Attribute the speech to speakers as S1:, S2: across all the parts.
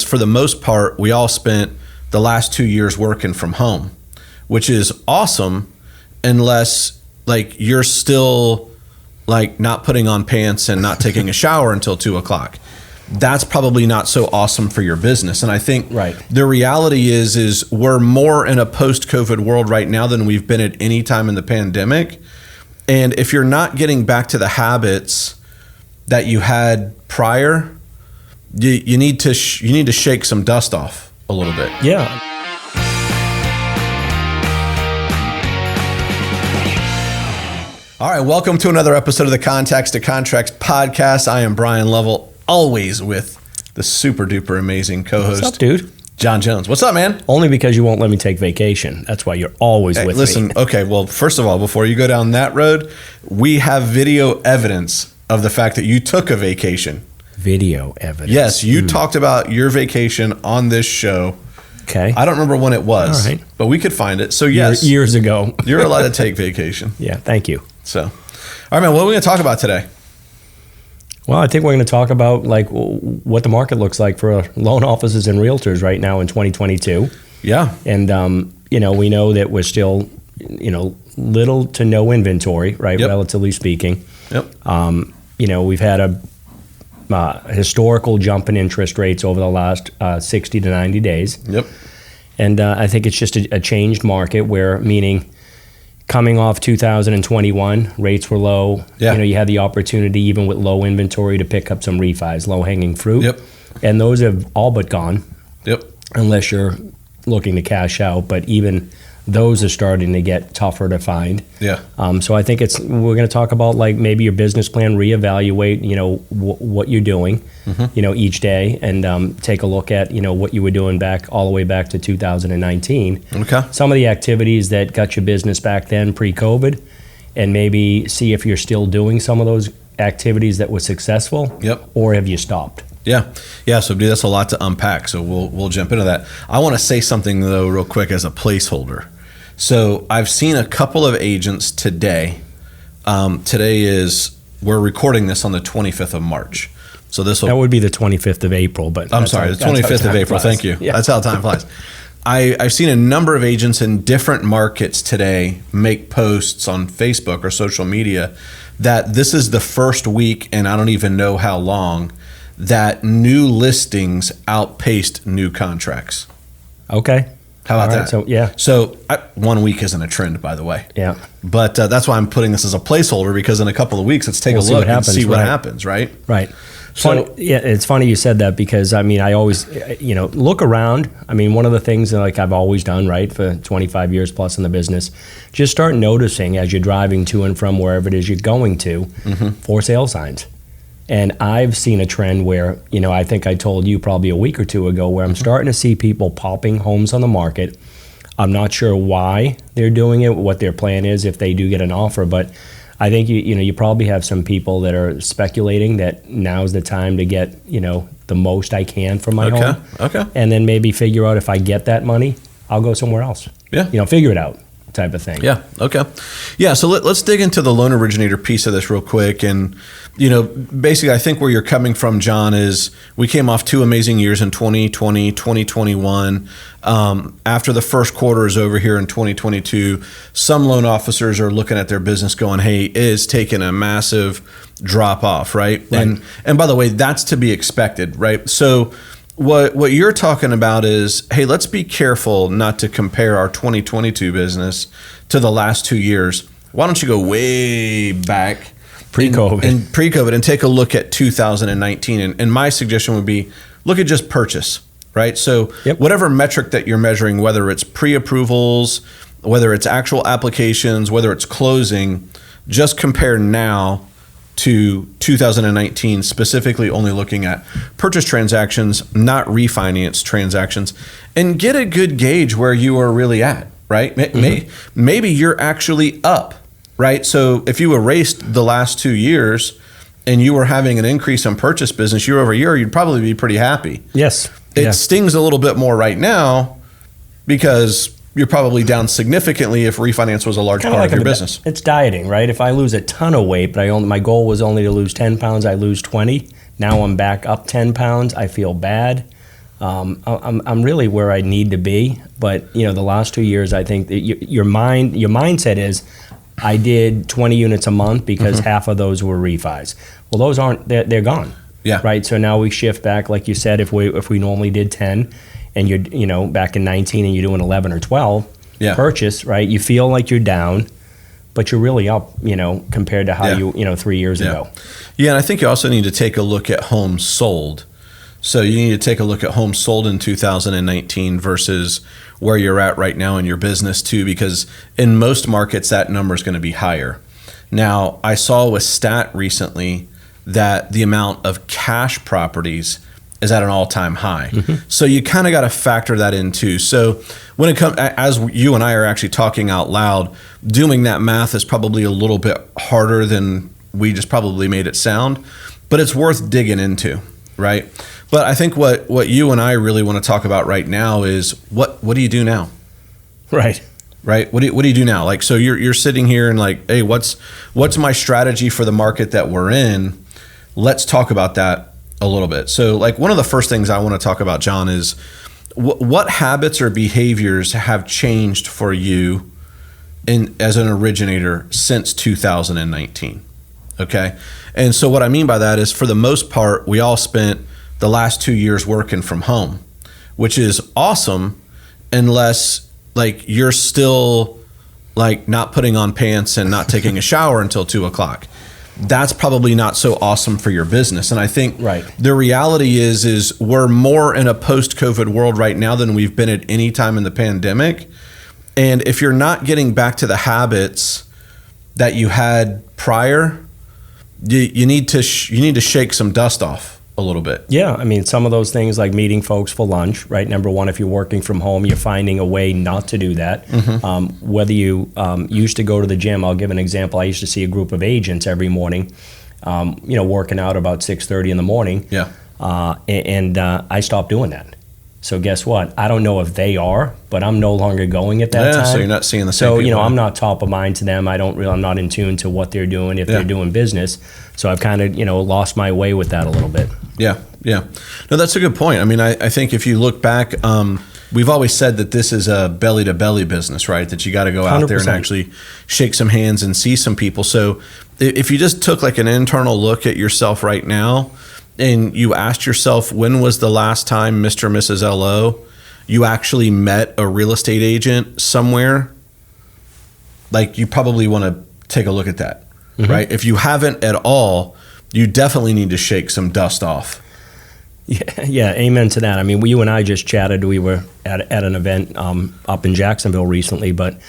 S1: for the most part, we all spent the last 2 years working from home, which is awesome unless like you're still like not putting on pants and not taking a shower until 2:00. That's probably not so awesome for your business. And I think the reality is we're more in a post-COVID world right now than we've been at any time in the pandemic. And if you're not getting back to the habits that you had prior, you need to shake some dust off a little bit.
S2: Yeah.
S1: All right, welcome to another episode of the Contacts to Contracts podcast. I am Bryan Lovell, always with the super duper amazing co-host.
S2: What's up, dude?
S1: John Jones. What's up, man?
S2: Only because you won't let me take vacation. That's why you're always with me.
S1: Listen, okay, well, first of all, before you go down that road, we have video evidence of the fact that you took a vacation.
S2: Video evidence?
S1: Yes, you talked about your vacation on this show.
S2: Okay.
S1: I don't remember when it was,
S2: all right,
S1: but we could find it. So yes.
S2: Years ago.
S1: You're allowed to take vacation.
S2: Yeah, thank you.
S1: So, all right, man, what are we going to talk about today?
S2: Well, I think we're going to talk about like what the market looks like for loan offices and realtors right now in 2022.
S1: Yeah.
S2: And, we know that we're still, little to no inventory, right?
S1: Yep.
S2: Relatively speaking.
S1: Yep.
S2: We've had a historical jump in interest rates over the last 60 to 90 days.
S1: Yep.
S2: And I think it's just a changed market meaning coming off 2021, rates were low.
S1: Yeah.
S2: You had the opportunity, even with low inventory, to pick up some refis, low-hanging fruit.
S1: Yep.
S2: And those have all but gone.
S1: Yep.
S2: Unless you're looking to cash out. But even those are starting to get tougher to find.
S1: Yeah.
S2: So I think we're going to talk about like maybe your business plan, reevaluate, what you're doing, each day, and take a look at, what you were doing all the way back to 2019.
S1: Okay.
S2: Some of the activities that got your business back then pre-COVID, and maybe see if you're still doing some of those activities that were successful.
S1: Yep.
S2: Or have you stopped?
S1: Yeah. So dude, that's a lot to unpack. So we'll jump into that. I want to say something though, real quick as a placeholder. So I've seen a couple of agents today. We're recording this on the 25th of March. So that
S2: would be the 25th of April, but
S1: I'm sorry, the 25th of April.
S2: Flies.
S1: Thank you. Yeah. That's how time flies. I've seen a number of agents in different markets today make posts on Facebook or social media that this is the first week, and I don't even know how long, that new listings outpaced new contracts.
S2: Okay.
S1: How about that?
S2: So, yeah.
S1: So 1 week isn't a trend, by the way.
S2: Yeah.
S1: But that's why I'm putting this as a placeholder, because in a couple of weeks, let's take a look and see what happens, right?
S2: Right.
S1: So
S2: it's funny you said that, because I always, look around. One of the things that like I've always done, right, for 25 years plus in the business, just start noticing as you're driving to and from wherever it is you're going to, for sale signs. And I've seen a trend where, I think I told you probably a week or two ago, where I'm starting to see people popping homes on the market. I'm not sure why they're doing it, what their plan is if they do get an offer, but I think you probably have some people that are speculating that now's the time to get, the most I can from my home.
S1: Okay.
S2: And then maybe figure out if I get that money, I'll go somewhere else.
S1: Yeah.
S2: Figure it out type of thing.
S1: Yeah. Okay. Yeah. So let's dig into the loan originator piece of this real quick. And, basically I think where you're coming from, John, is we came off 2 amazing years in 2020, 2021. After the first quarter is over here in 2022, some loan officers are looking at their business going, hey, it is taking a massive drop off, right? And by the way, that's to be expected, right? So what you're talking about is, hey, let's be careful not to compare our 2022 business to the last 2 years. Why don't you go way back pre-COVID and take a look at 2019? And my suggestion would be, look at just purchase, right? So whatever metric that you're measuring, whether it's pre-approvals, whether it's actual applications, whether it's closing, just compare now to 2019, specifically only looking at purchase transactions, not refinance transactions, and get a good gauge where you are really at, right? Maybe you're actually up, right? So if you erased the last 2 years and you were having an increase in purchase business year over year, you'd probably be pretty happy.
S2: Yes.
S1: It stings a little bit more right now because you're probably down significantly if refinance was a large part of your business.
S2: It's dieting, right? If I lose a ton of weight, but my goal was only to lose 10 pounds, I lose 20. Now I'm back up 10 pounds. I feel bad. I'm really where I need to be. But the last 2 years, I think that your mindset is, I did 20 units a month because half of those were refis. Well, those aren't. They're gone.
S1: Yeah.
S2: Right. So now we shift back, like you said. If we normally did 10, and you're back in 19, and you're doing 11 or 12 purchase, right? You feel like you're down, but you're really up, compared to how you 3 years ago.
S1: Yeah, and I think you also need to take a look at homes sold. So you need to take a look at homes sold in 2019 versus where you're at right now in your business too, because in most markets that number is going to be higher. Now, I saw a stat recently that the amount of cash properties is at an all-time high. So you kind of got to factor that in too. So when it comes, as you and I are actually talking out loud, doing that math is probably a little bit harder than we just probably made it sound, but it's worth digging into, right? But I think what you and I really want to talk about right now is what do you do now?
S2: Right.
S1: Right. What do you do now? Like, so you're sitting here and like, hey, what's my strategy for the market that we're in? Let's talk about that a little bit. So like one of the first things I want to talk about, John, is what habits or behaviors have changed for you as an originator since 2019. Okay. And so what I mean by that is, for the most part, we all spent the last 2 years working from home, which is awesome, unless like you're still like not putting on pants and not taking a shower until 2:00. That's probably not so awesome for your business. And I think the reality is we're more in a post-COVID world right now than we've been at any time in the pandemic. And if you're not getting back to the habits that you had prior, you need to shake some dust off a little bit.
S2: Yeah, I mean, some of those things like meeting folks for lunch, right? Number one, if you're working from home, you're finding a way not to do that. Whether you used to go to the gym, I'll give an example. I used to see a group of agents every morning, working out about 6:30 in the morning.
S1: Yeah.
S2: And I stopped doing that. So guess what? I don't know if they are, but I'm no longer going at that time.
S1: So you're not seeing the same people.
S2: So, I'm not top of mind to them. I'm not in tune to what they're doing if they're doing business. So I've kind of, lost my way with that a little bit.
S1: Yeah. No, that's a good point. I mean, I think if you look back, we've always said that this is a belly-to-belly business, right? That you got to go out 100%. There and actually shake some hands and see some people. So if you just took like an internal look at yourself right now, and you asked yourself, when was the last time Mr. and Mrs. LO you actually met a real estate agent somewhere? Like, you probably want to take a look at that, right? If you haven't at all, you definitely need to shake some dust off.
S2: Yeah, amen to that. I mean, you and I just chatted. We were at an event up in Jacksonville recently, but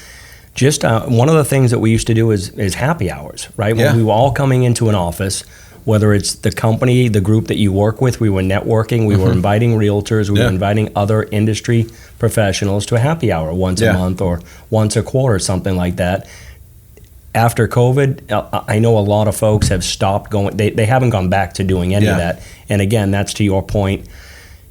S2: just one of the things that we used to do is happy hours, right? When we were all coming into an office, whether it's the company, the group that you work with, we were networking, we were inviting realtors, we were inviting other industry professionals to a happy hour once a month or once a quarter, something like that. After COVID, I know a lot of folks have stopped going, they haven't gone back to doing any of that. And again, that's to your point,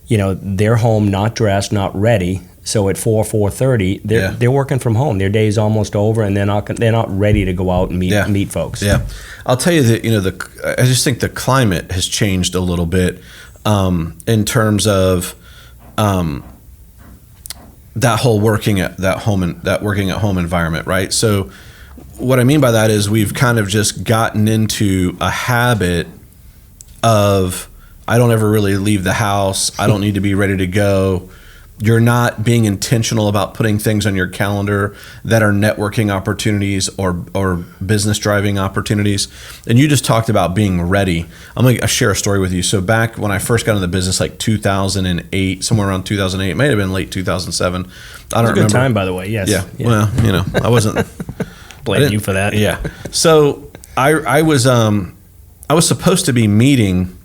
S2: they're home, not dressed, not ready. So at 4:30, they're working from home. Their day's almost over, and they're not ready to go out and meet folks. Yeah,
S1: I'll tell you that I just think the climate has changed a little bit in terms of that whole working at home environment, right? So what I mean by that is we've kind of just gotten into a habit of, I don't ever really leave the house. I don't need to be ready to go. You're not being intentional about putting things on your calendar that are networking opportunities or business driving opportunities. And you just talked about being ready. I'm going to share a story with you. So back when I first got into the business, like 2008, somewhere around 2008, it may have been late 2007. I don't remember.
S2: Good time, by the way. Yes.
S1: Yeah. Well, I wasn't.
S2: Blame you for that.
S1: Yeah. So I was supposed to be meeting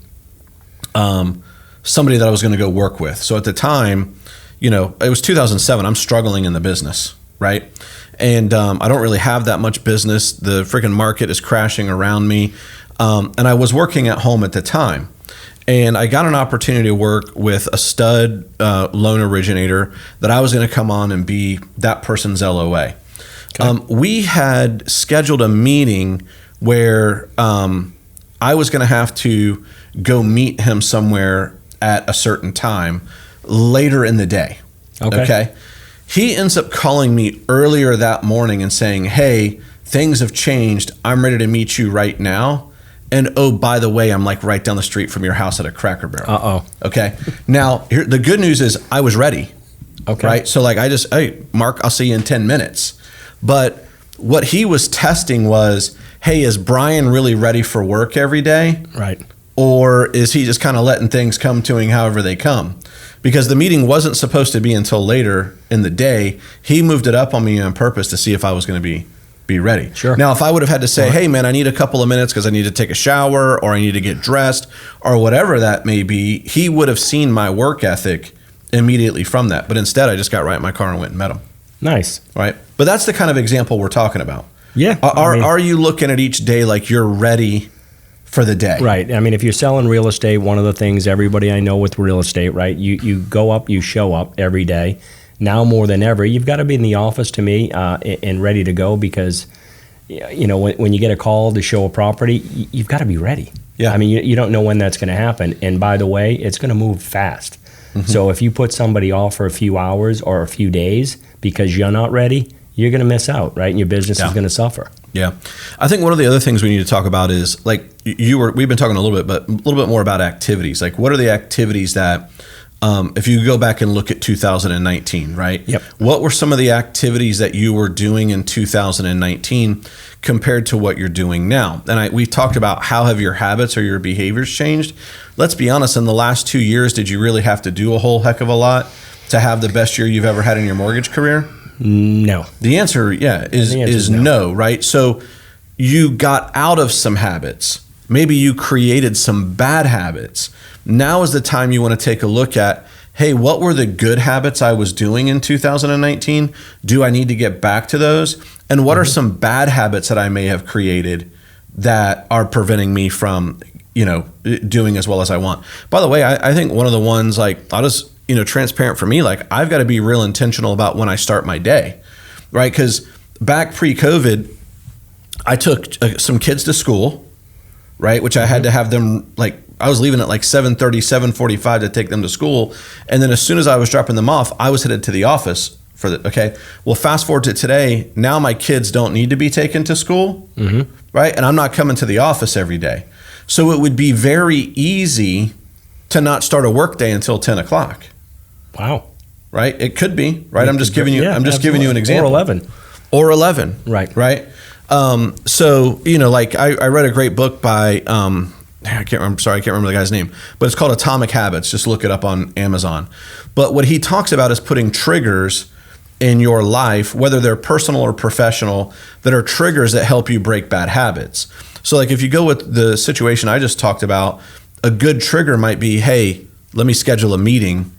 S1: somebody that I was going to go work with. So at the time, it was 2007. I'm struggling in the business, right? And I don't really have that much business. The freaking market is crashing around me. And I was working at home at the time. And I got an opportunity to work with a stud loan originator that I was going to come on and be that person's LOA. Okay. We had scheduled a meeting where I was going to have to go meet him somewhere at a certain time. later in the day. Okay. He ends up calling me earlier that morning and saying, hey, things have changed. I'm ready to meet you right now. And oh, by the way, I'm like right down the street from your house at a Cracker Barrel. Okay. Now, the good news is I was ready.
S2: Okay.
S1: Right. So like hey, Mark, I'll see you in 10 minutes. But what he was testing was, hey, is Bryan really ready for work every day?
S2: Right.
S1: Or is he just kind of letting things come to him however they come? Because the meeting wasn't supposed to be until later in the day. He moved it up on me on purpose to see if I was going to be ready.
S2: Sure.
S1: Now, if I would have had to say, hey, man, I need a couple of minutes because I need to take a shower or I need to get dressed or whatever that may be, he would have seen my work ethic immediately from that. But instead, I just got right in my car and went and met him.
S2: Nice.
S1: Right. But that's the kind of example we're talking about.
S2: Yeah.
S1: Are you looking at each day like you're ready for the day?
S2: Right. I mean, if you're selling real estate, one of the things everybody I know with real estate, right, you go up, you show up every day. Now more than ever, you've got to be in the office to me and ready to go because, you know, when you get a call to show a property, you've got to be ready.
S1: Yeah.
S2: I mean, you don't know when that's going to happen. And by the way, it's going to move fast. Mm-hmm. So if you put somebody off for a few hours or a few days because you're not ready, you're going to miss out, right? And your business is going to suffer.
S1: Yeah. I think one of the other things we need to talk about is like we've been talking a little bit, but a little bit more about activities. Like what are the activities that, if you go back and look at 2019, right?
S2: Yep.
S1: What were some of the activities that you were doing in 2019 compared to what you're doing now? And we talked about how have your habits or your behaviors changed. Let's be honest, in the last 2 years, did you really have to do a whole heck of a lot to have the best year you've ever had in your mortgage career?
S2: No.
S1: The answer, is no, right? So you got out of some habits. Maybe you created some bad habits. Now is the time you want to take a look at, hey, what were the good habits I was doing in 2019? Do I need to get back to those? And what are some bad habits that I may have created that are preventing me from, doing as well as I want? By the way, I think one of the ones, like, I'll just, transparent for me, like I've got to be real intentional about when I start my day, right? Because back pre-COVID, I took some kids to school, right? Which I had to have them, like, I was leaving at like 7:30, 7:45 to take them to school. And then as soon as I was dropping them off, I was headed to the office okay. Well, fast forward to today, now my kids don't need to be taken to school, right? And I'm not coming to the office every day. So it would be very easy to not start a work day until 10 o'clock.
S2: Wow.
S1: Right? It could be, right? I'm just giving you an example. Or 11.
S2: Right.
S1: Right. So, like I read a great book by, I can't remember the guy's name, but it's called Atomic Habits. Just look it up on Amazon. But what he talks about is putting triggers in your life, whether they're personal or professional, that are triggers that help you break bad habits. So like if you go with the situation I just talked about, a good trigger might be, hey, let me schedule a meeting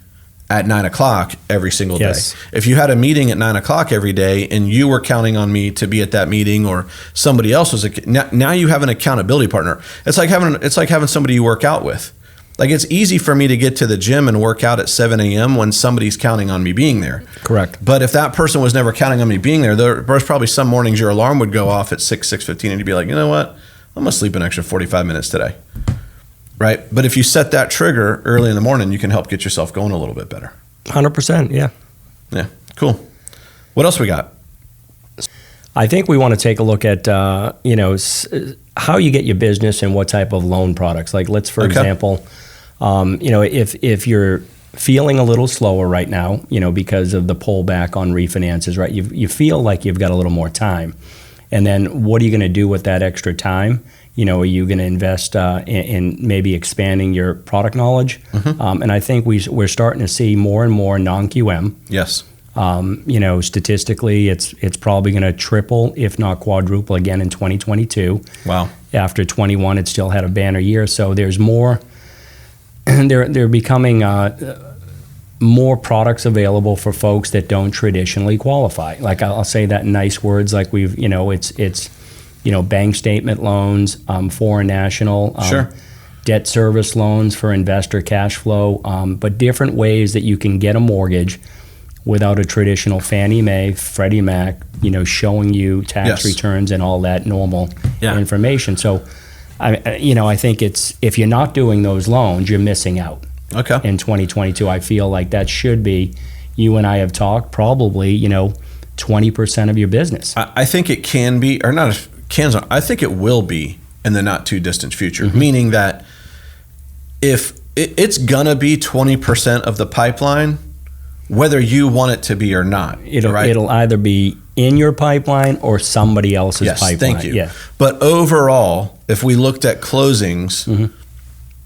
S1: at 9 o'clock every single day. If you had a meeting at 9 o'clock every day and you were counting on me to be at that meeting, or somebody else was, now you have an accountability partner. It's like having somebody you work out with. Like it's easy for me to get to the gym and work out at 7 a.m. when somebody's counting on me being there.
S2: Correct.
S1: But if that person was never counting on me being there's probably some mornings your alarm would go off at 6:15 and you'd be like, you know what? I'm gonna sleep an extra 45 minutes today. Right? But if you set that trigger early in the morning, you can help get yourself going a little bit better.
S2: 100%, yeah.
S1: Yeah, cool. What else we got?
S2: I think we want to take a look at, how you get your business and what type of loan products. Like let's, for example, if you're feeling a little slower right now, because of the pullback on refinances, right? You feel like you've got a little more time. And then what are you going to do with that extra time? Are you going to invest in maybe expanding your product knowledge? And I think we're starting to see more and more non-QM.
S1: Yes.
S2: Statistically, it's probably going to triple, if not quadruple again in 2022.
S1: Wow.
S2: After 21, it still had a banner year. So there's more, they're becoming more products available for folks that don't traditionally qualify. Like I'll say that in nice words, like it's bank statement loans, foreign national, debt service loans for investor cash flow, but different ways that you can get a mortgage without a traditional Fannie Mae, Freddie Mac, showing you tax returns and all that normal information. So, I think if you're not doing those loans, you're missing out.
S1: Okay.
S2: in 2022. I feel like that should be, you and I have talked, probably, 20% of your business.
S1: I think it can be, or not, I think it will be in the not too distant future, meaning that if it's going to be 20% of the pipeline, whether you want it to be or not.
S2: It'll either be in your pipeline or somebody else's pipeline.
S1: Yes, thank you.
S2: Yeah.
S1: But overall, if we looked at closings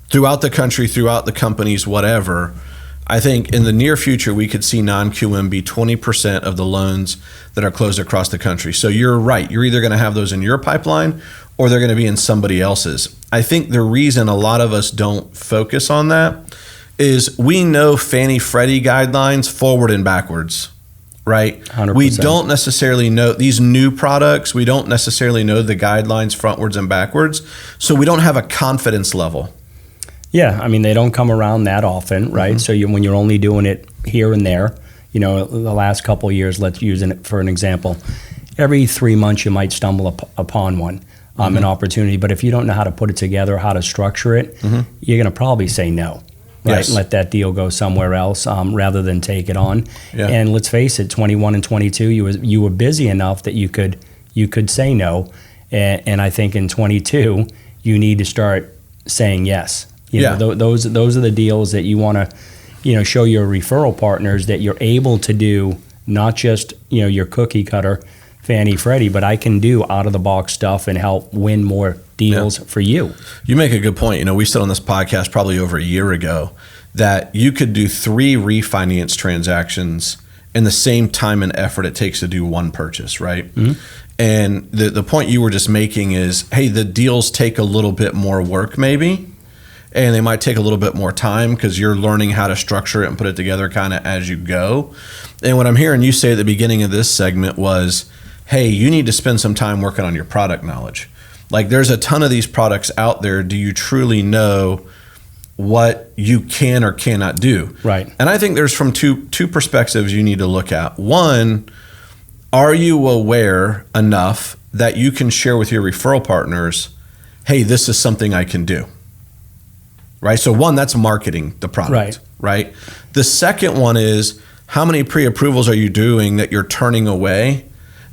S1: throughout the country, throughout the companies, whatever, I think in the near future, we could see non-QM be 20% of the loans that are closed across the country. So you're right. You're either going to have those in your pipeline or they're going to be in somebody else's. I think the reason a lot of us don't focus on that is we know Fannie Freddie guidelines forward and backwards, right?
S2: 100%.
S1: We don't necessarily know these new products. We don't necessarily know the guidelines frontwards and backwards. So we don't have a confidence level.
S2: Yeah, I mean, they don't come around that often, right? So when you're only doing it here and there, the last couple of years, let's use it for an example. Every 3 months, you might stumble upon one, an opportunity. But if you don't know how to put it together, how to structure it, you're going to probably say no, right?
S1: Yes.
S2: And let that deal go somewhere else rather than take it on.
S1: Yeah.
S2: And let's face it, 21 and 22, you were busy enough that you could say no. And I think in 22, you need to start saying yes. Those are the deals that you want to, show your referral partners that you're able to do, not just, your cookie cutter Fannie Freddie, but I can do out of the box stuff and help win more deals for you.
S1: You make a good point. We said on this podcast probably over a year ago that you could do 3 refinance transactions in the same time and effort it takes to do one purchase, right? And the point you were just making is, hey, the deals take a little bit more work maybe, and they might take a little bit more time because you're learning how to structure it and put it together kind of as you go. And what I'm hearing you say at the beginning of this segment was, hey, you need to spend some time working on your product knowledge. Like there's a ton of these products out there. Do you truly know what you can or cannot do?
S2: Right.
S1: And I think there's from two perspectives you need to look at. One, are you aware enough that you can share with your referral partners, hey, this is something I can do? Right. So one, that's marketing the product. Right. The second one is how many pre-approvals are you doing that you're turning away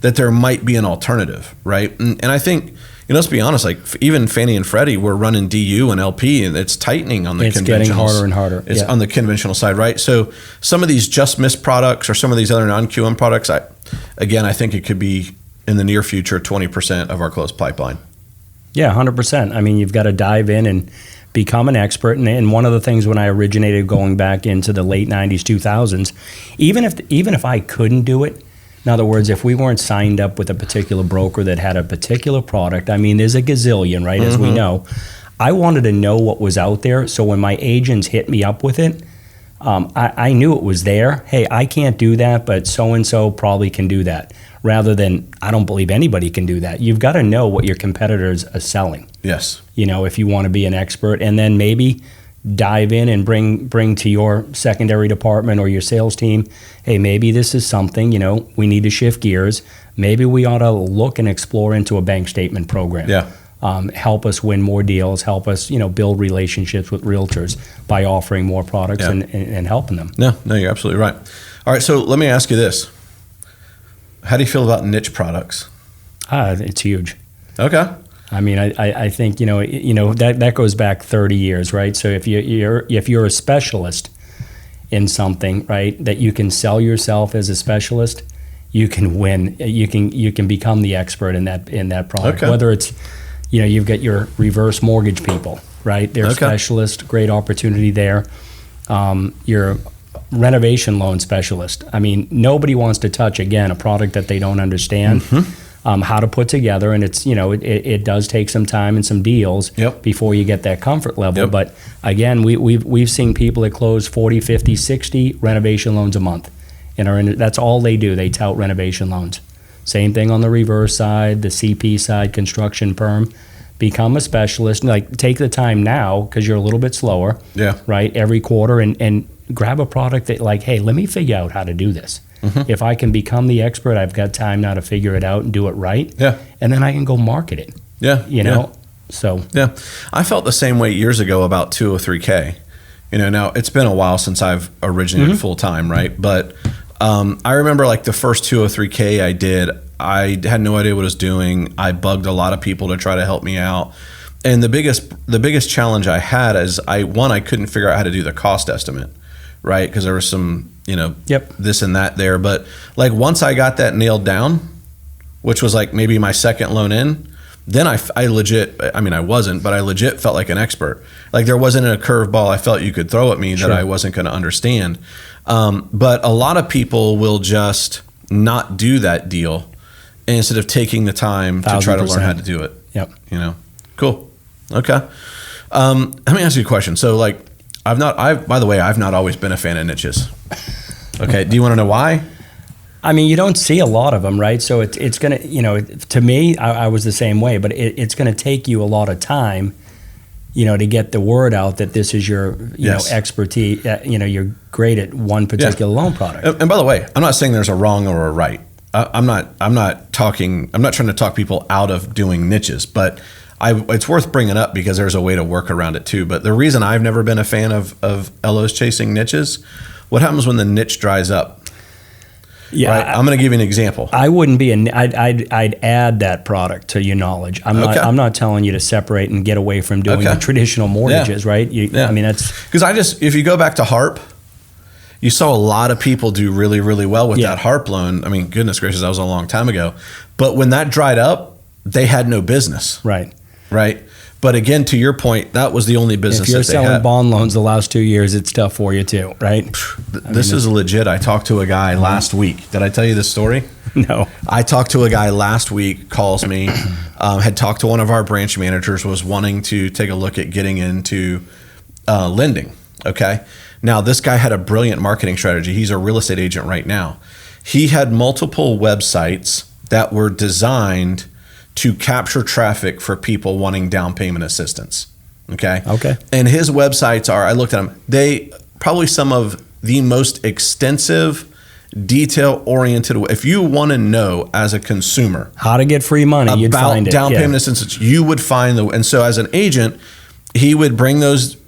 S1: that there might be an alternative. Right. And I think, let's be honest, like even Fannie and Freddie, we're running DU and LP and it's tightening on the conventional.
S2: It's getting harder and harder.
S1: It's on the conventional side. Right. So some of these just missed products or some of these other non-QM products, I think it could be in the near future 20% of our closed pipeline. Yeah,
S2: 100%. I mean, you've got to dive in and become an expert. And one of the things when I originated going back into the late 90s, 2000s, even if I couldn't do it, in other words, if we weren't signed up with a particular broker that had a particular product, I mean, there's a gazillion, right, as we know. I wanted to know what was out there. So when my agents hit me up with it, I knew it was there. Hey, I can't do that, but so-and-so probably can do that. Rather than, I don't believe anybody can do that. You've got to know what your competitors are selling.
S1: Yes.
S2: If you want to be an expert, and then maybe dive in and bring to your secondary department or your sales team, hey, maybe this is something, we need to shift gears. Maybe we ought to look and explore into a bank statement program.
S1: Yeah.
S2: Help us win more deals, help us, build relationships with realtors by offering more products and helping them.
S1: No, you're absolutely right. All right, so let me ask you this. How do you feel about niche products?
S2: It's huge.
S1: Okay.
S2: I mean, I think that goes back 30 years, right? So if you're a specialist in something, right, that you can sell yourself as a specialist, you can win. You can become the expert in that product.
S1: Okay.
S2: Whether it's you've got your reverse mortgage people, right? They're specialists, great opportunity there. Your renovation loan specialist. I mean, nobody wants to touch again a product that they don't understand. How to put together, and it's it does take some time and some deals before you get that comfort level. But again, we've seen people that close 40, 50, 60 renovation loans a month, and that's all they do. They tout renovation loans. Same thing on the reverse side, the CP side, construction perm. Become a specialist. Like take the time now because you're a little bit slower. Right. Every quarter and grab a product that hey, let me figure out how to do this. If I can become the expert, I've got time now to figure it out and do it right. And then I can go market it. So.
S1: I felt the same way years ago about 203K. Now it's been a while since I've originated full time, right? But I remember like the first 203K I did, I had no idea what I was doing. I bugged a lot of people to try to help me out. And the biggest challenge I had is I couldn't figure out how to do the cost estimate, right? Because there was some, this and that there. But like once I got that nailed down, which was like maybe my second loan in, then I legit, I mean, I wasn't, but I legit felt like an expert. Like there wasn't a curveball I felt you could throw at me that I wasn't going to understand. But a lot of people will just not do that deal instead of taking the time to try to learn how to do it.
S2: Yep.
S1: Cool. Okay. Let me ask you a question. So like, by the way, I've not always been a fan of niches. Okay. Do you want to know why?
S2: I mean, you don't see a lot of them, right? So it's going to, to me, I was the same way, but it's going to take you a lot of time, to get the word out that this is your, expertise, you're great at one particular loan product.
S1: And by the way, I'm not saying there's a wrong or a right. I'm not trying to talk people out of doing niches, but it's worth bringing up because there's a way to work around it too. But the reason I've never been a fan of LOs chasing niches, what happens when the niche dries up?
S2: Yeah,
S1: right? I'm going to give you an example.
S2: I wouldn't be I'd add that product to your knowledge. I'm not telling you to separate and get away from doing the traditional mortgages, right? I mean, that's
S1: because if you go back to HARP, you saw a lot of people do really, really well with that HARP loan. I mean, goodness gracious, that was a long time ago. But when that dried up, they had no business.
S2: Right.
S1: But again, to your point, that was the only business that they had.
S2: If you're selling bond loans the last 2 years, it's tough for you too, right?
S1: This is legit. I talked to a guy last week. Did I tell you this story?
S2: No.
S1: I talked to a guy last week, calls me, had talked to one of our branch managers, was wanting to take a look at getting into lending. Okay. Now, this guy had a brilliant marketing strategy. He's a real estate agent right now. He had multiple websites that were designed to capture traffic for people wanting down payment assistance. Okay. And his websites I looked at them, they probably some of the most extensive, detail-oriented. If you want to know as a consumer
S2: how to get free money, you'd find it.
S1: Down payment assistance, you would find and so as an agent, he would bring those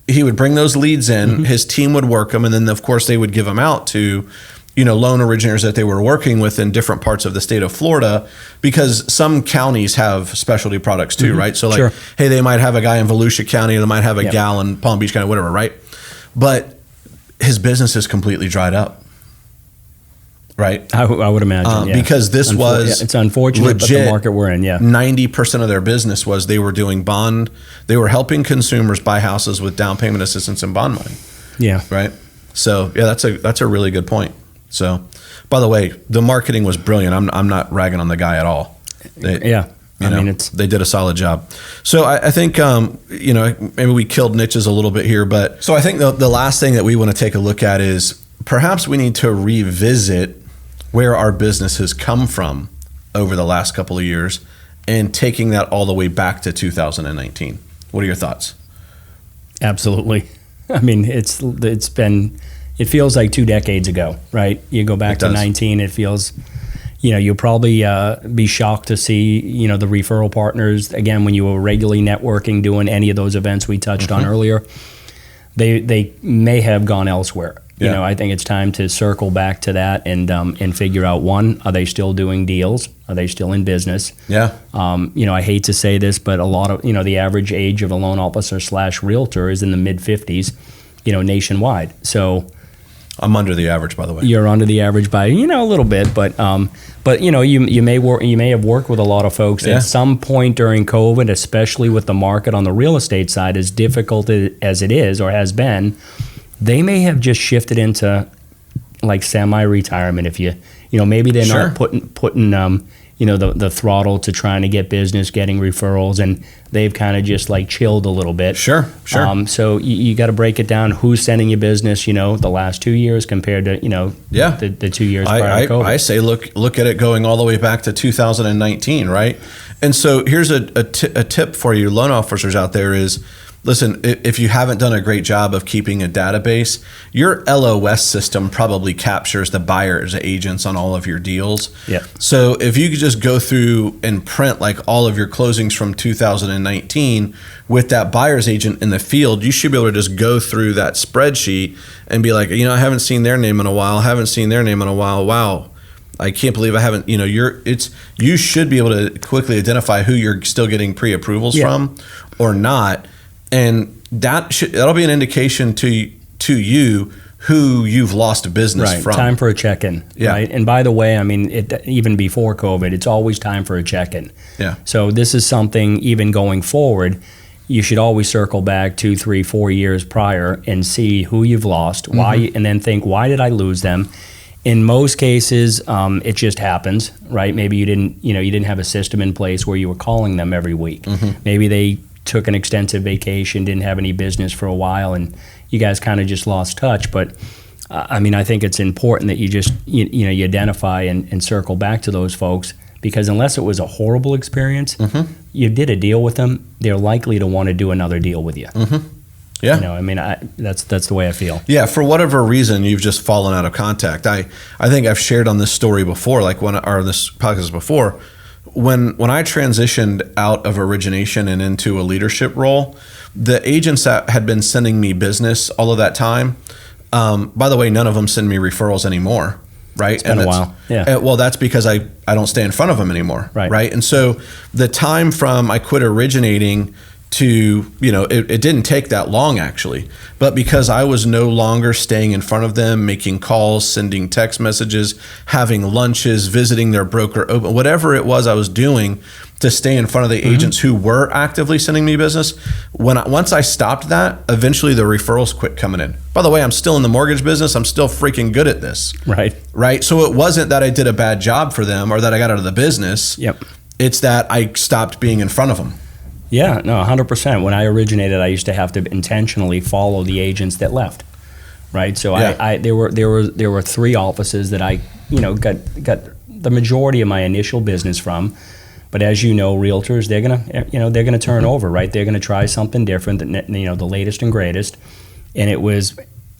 S1: leads in, his team would work them, and then of course they would give them out to loan originators that they were working with in different parts of the state of Florida, because some counties have specialty products too, right? So like, hey, they might have a guy in Volusia County, they might have a gal in Palm Beach County, whatever, right? But his business is completely dried up, right?
S2: I would imagine,
S1: because this was
S2: it's unfortunate, legit, but the market we're in,
S1: 90% of their business was they were doing they were helping consumers buy houses with down payment assistance and bond money. Yeah. Right? So that's a really good point. So, by the way, the marketing was brilliant. I'm not ragging on the guy at all. They did a solid job. So I think maybe we killed niches a little bit here, but so I think the last thing that we want to take a look at is perhaps we need to revisit where our business has come from over the last couple of years and taking that all the way back to 2019. What are your thoughts?
S2: Absolutely. I mean, it feels like 2 decades ago, right? You go back to 19, it feels, you'll probably be shocked to see, the referral partners, again, when you were regularly networking, doing any of those events we touched on earlier, they may have gone elsewhere. I think it's time to circle back to that and figure out, one, are they still doing deals? Are they still in business? Yeah. I hate to say this, but a lot of, the average age of a loan officer / realtor is in the mid 50s, nationwide. So
S1: I'm under the average, by the way.
S2: You're under the average by a little bit, but you may have worked with a lot of folks at some point during COVID, especially with the market on the real estate side, as difficult as it is or has been. They may have just shifted into like semi-retirement. If maybe they're not putting the throttle to trying to get business, getting referrals, and they've kind of just like chilled a little bit. Sure. So you got to break it down. Who's sending you business? The last 2 years compared to the 2 years prior to COVID.
S1: I say look at it going all the way back to 2019, right? And so here's a tip for you loan officers out there is, listen, if you haven't done a great job of keeping a database, your LOS system probably captures the buyer's agents on all of your deals.
S2: Yeah.
S1: So if you could just go through and print like all of your closings from 2019 with that buyer's agent in the field, you should be able to just go through that spreadsheet and be like, I haven't seen their name in a while. Wow. I can't believe I haven't, you should be able to quickly identify who you're still getting pre-approvals from or not. And that'll be an indication to you who you've lost business from.
S2: Time for a check-in.
S1: Yeah.
S2: Right. And by the way, even before COVID, it's always time for a check-in.
S1: Yeah.
S2: So this is something, even going forward, you should always circle back 2, 3, 4 years prior and see who you've lost, why, and then think, why did I lose them? In most cases, it just happens, right? Maybe you didn't have a system in place where you were calling them every week. Maybe they took an extensive vacation, didn't have any business for a while, and you guys kind of just lost touch. But I think it's important that you just you identify and circle back to those folks, because unless it was a horrible experience, you did a deal with them, they're likely to want to do another deal with you. Yeah. That's the way I feel.
S1: Yeah, for whatever reason, you've just fallen out of contact. I think I've shared on this story before, this podcast before, when I transitioned out of origination and into a leadership role, the agents that had been sending me business all of that time, by the way, none of them send me referrals anymore. Right.
S2: It's been a while. Yeah.
S1: Well, that's because I don't stay in front of them anymore. Right. And so the time from I quit originating to, it didn't take that long actually, but because I was no longer staying in front of them, making calls, sending text messages, having lunches, visiting their broker, whatever it was I was doing to stay in front of the agents who were actively sending me business. Once I stopped that, eventually the referrals quit coming in. By the way, I'm still in the mortgage business. I'm still freaking good at this. Right. So it wasn't that I did a bad job for them or that I got out of the business.
S2: Yep.
S1: It's that I stopped being in front of them.
S2: Yeah, no, 100%. When I originated, I used to have to intentionally follow the agents that left, right? So there were 3 offices that I got the majority of my initial business from. But as you know, realtors, they're gonna turn over, right? They're gonna try something different than the latest and greatest. And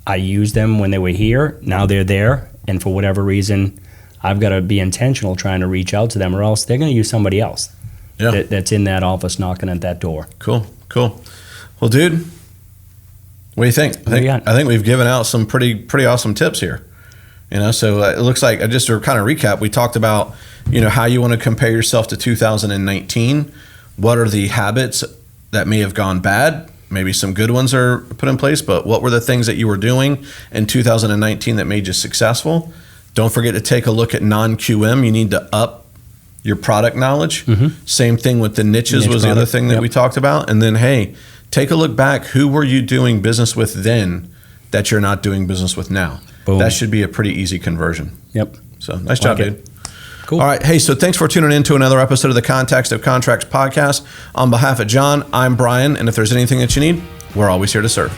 S2: I used them when they were here. Now they're there, and for whatever reason, I've got to be intentional trying to reach out to them, or else they're gonna use somebody else. Yeah. That's in that office knocking at that door. Cool.
S1: Well, dude, what do you think? I think we've given out some pretty awesome tips here. So it looks like, just to kind of recap, we talked about, how you want to compare yourself to 2019. What are the habits that may have gone bad? Maybe some good ones are put in place, but what were the things that you were doing in 2019 that made you successful? Don't forget to take a look at non-QM. You need to up your product knowledge. Same thing with the niches was the other thing that we talked about. And then, hey, take a look back. Who were you doing business with then that you're not doing business with now? Boom. That should be a pretty easy conversion.
S2: Yep.
S1: So nice job, dude.
S2: Cool.
S1: All right. Hey, so thanks for tuning in to another episode of the Context of Contracts podcast. On behalf of John, I'm Bryan. And if there's anything that you need, we're always here to serve.